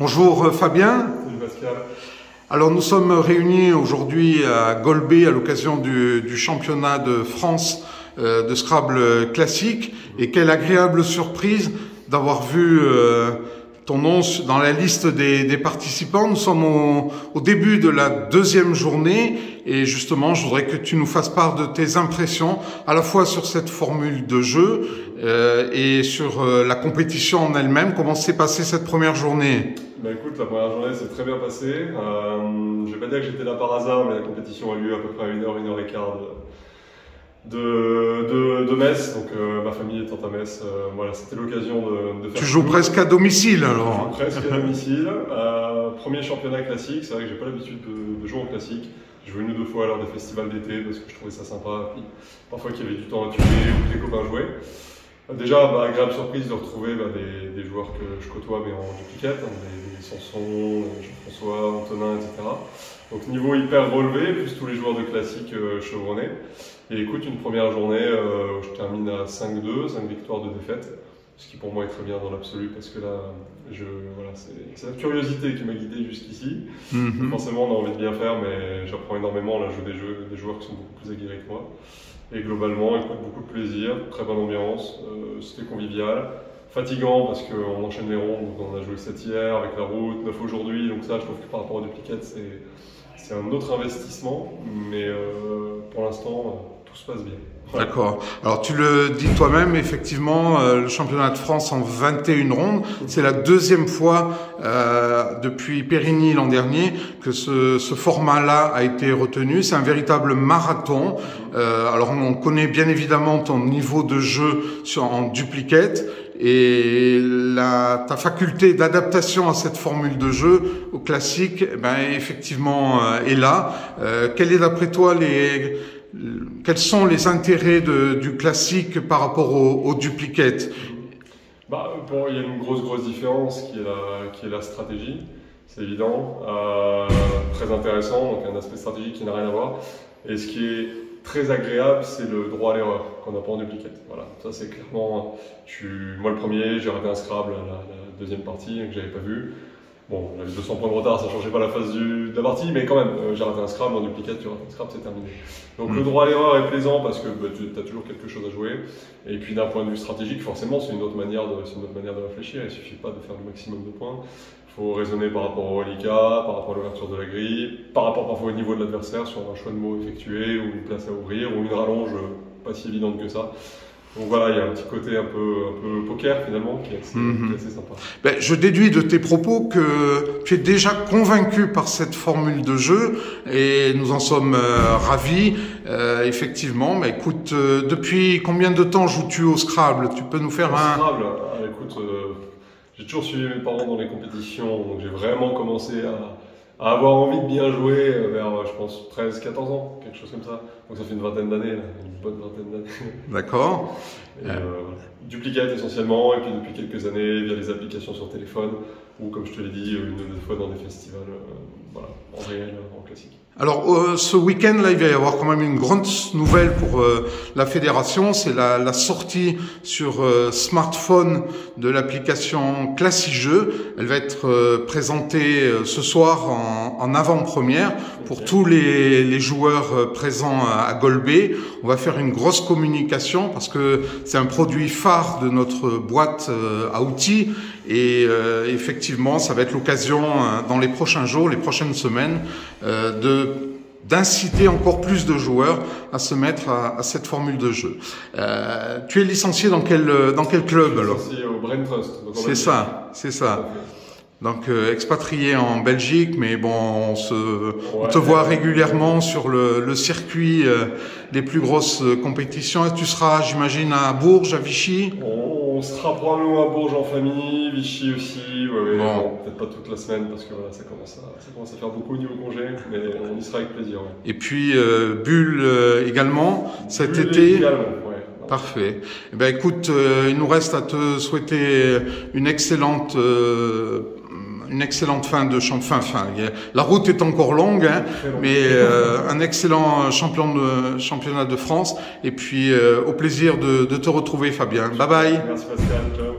Bonjour Fabien. Salut Pascal. Alors nous sommes réunis aujourd'hui à Golbet à l'occasion du championnat de France de Scrabble classique, et quelle agréable surprise d'avoir vu ton nom dans la liste des participants. Nous sommes au début de la deuxième journée et justement je voudrais que tu nous fasses part de tes impressions à la fois sur cette formule de jeu et sur la compétition en elle-même. Comment s'est passée cette première journée? Bah écoute, la première journée s'est très bien passée. Je vais pas dire que j'étais là par hasard, mais la compétition a lieu à peu près à 1h15 de Metz, donc ma famille étant à Metz, voilà, c'était l'occasion de faire. Tu joues presque à domicile alors? Je joue presque à domicile. Premier championnat classique, c'est vrai que j'ai pas l'habitude de jouer en classique. J'ai joué une ou deux fois lors des festivals d'été parce que je trouvais ça sympa, puis parfois qu'il y avait du temps à tuer ou que les copains jouaient. Déjà, agréable surprise de retrouver des joueurs que je côtoie mais en duplicate, des Sanson, Jean-François, Antonin, etc. Donc niveau hyper relevé, plus tous les joueurs de classique chevronnés. Et écoute, une première journée où je termine à 5-2, 5 victoires, 2 défaites, ce qui pour moi est très bien dans l'absolu parce que là, voilà, c'est la curiosité qui m'a guidé jusqu'ici. Forcément, on a envie de bien faire, mais j'apprends énormément. Là, je joue des joueurs qui sont beaucoup plus aguerris que moi. Et globalement, écoute, beaucoup de plaisir, très bonne ambiance, c'était convivial. Fatigant parce qu'on enchaîne les rondes, donc on a joué 7 hier avec la route, 9 aujourd'hui, donc ça je trouve que par rapport aux duplicates c'est un autre investissement, mais pour l'instant tout se passe bien. Voilà. D'accord. Alors tu le dis toi-même, effectivement, le championnat de France en 21 rondes, c'est la deuxième fois depuis Périgny l'an dernier que ce format-là a été retenu. C'est un véritable marathon. Alors on connaît bien évidemment ton niveau de jeu en duplicate et ta faculté d'adaptation à cette formule de jeu au classique, effectivement est là. Quel est d'après toi quels sont les intérêts du classique par rapport au duplicate? Il y a une grosse différence qui est la stratégie, c'est évident, très intéressant, donc un aspect stratégique qui n'a rien à voir. Et ce qui est très agréable, c'est le droit à l'erreur qu'on n'a pas en duplicate. Voilà, ça c'est clairement, moi le premier, j'ai raté un Scrabble la deuxième partie que j'avais pas vu. Bon, j'avais 200 points de retard, ça ne changeait pas la phase de la partie, mais quand même, j'ai raté un Scrabble, en duplicate, tu rates un Scrabble, c'est terminé. Donc le droit à l'erreur est plaisant parce que tu as toujours quelque chose à jouer. Et puis d'un point de vue stratégique, forcément, c'est une autre manière de réfléchir. Il ne suffit pas de faire le maximum de points. Il faut raisonner par rapport au reliquat, par rapport à l'ouverture de la grille, par rapport parfois au niveau de l'adversaire sur un choix de mots effectué, ou une place à ouvrir, ou une rallonge pas si évidente que ça. Donc voilà, il y a un petit côté un peu poker finalement qui est assez sympa. Je déduis de tes propos que tu es déjà convaincu par cette formule de jeu et nous en sommes ravis. Effectivement, écoute, depuis combien de temps joues-tu au Scrabble? Tu peux nous faire un... Scrabble, écoute, j'ai toujours suivi mes parents dans les compétitions, donc j'ai vraiment commencé à avoir envie de bien jouer vers, je pense, 13-14 ans, quelque chose comme ça. Donc ça fait une vingtaine d'années, une bonne vingtaine d'années. D'accord. Duplicate essentiellement, et puis depuis quelques années via les applications sur téléphone, ou comme je te l'ai dit, une ou deux fois dans des festivals, voilà, en réel, en classique. Alors ce week-end là, il va y avoir quand même une grande nouvelle pour la fédération, c'est la sortie sur smartphone de l'application ClassiJeux. Elle va être présentée ce soir en avant-première pour tous les joueurs présents à Golbet. On va faire une grosse communication parce que c'est un produit phare de notre boîte à outils et effectivement ça va être l'occasion dans les prochains jours, les prochaines semaines d'inciter encore plus de joueurs à se mettre à cette formule de jeu. Tu es licencié dans quel club alors? Je suis licencié au Brain Trust. C'est ça. Donc expatrié en Belgique, mais bon, on te voit régulièrement sur le circuit des plus grosses compétitions. Et tu seras, j'imagine, à Bourges, à Vichy? On sera probablement à Bourges en famille, Vichy aussi, bon, peut-être pas toute la semaine parce que voilà, ça commence à faire beaucoup au niveau congé, mais on y sera avec plaisir. Ouais. Et puis Bulle également, cet Bulle été également, ouais. Parfait. Écoute, il nous reste à te souhaiter une excellente fin de la route est encore longue, hein, mais un excellent championnat de France. Et puis au plaisir de te retrouver, Fabien. Bye bye. Merci Pascal. Ciao.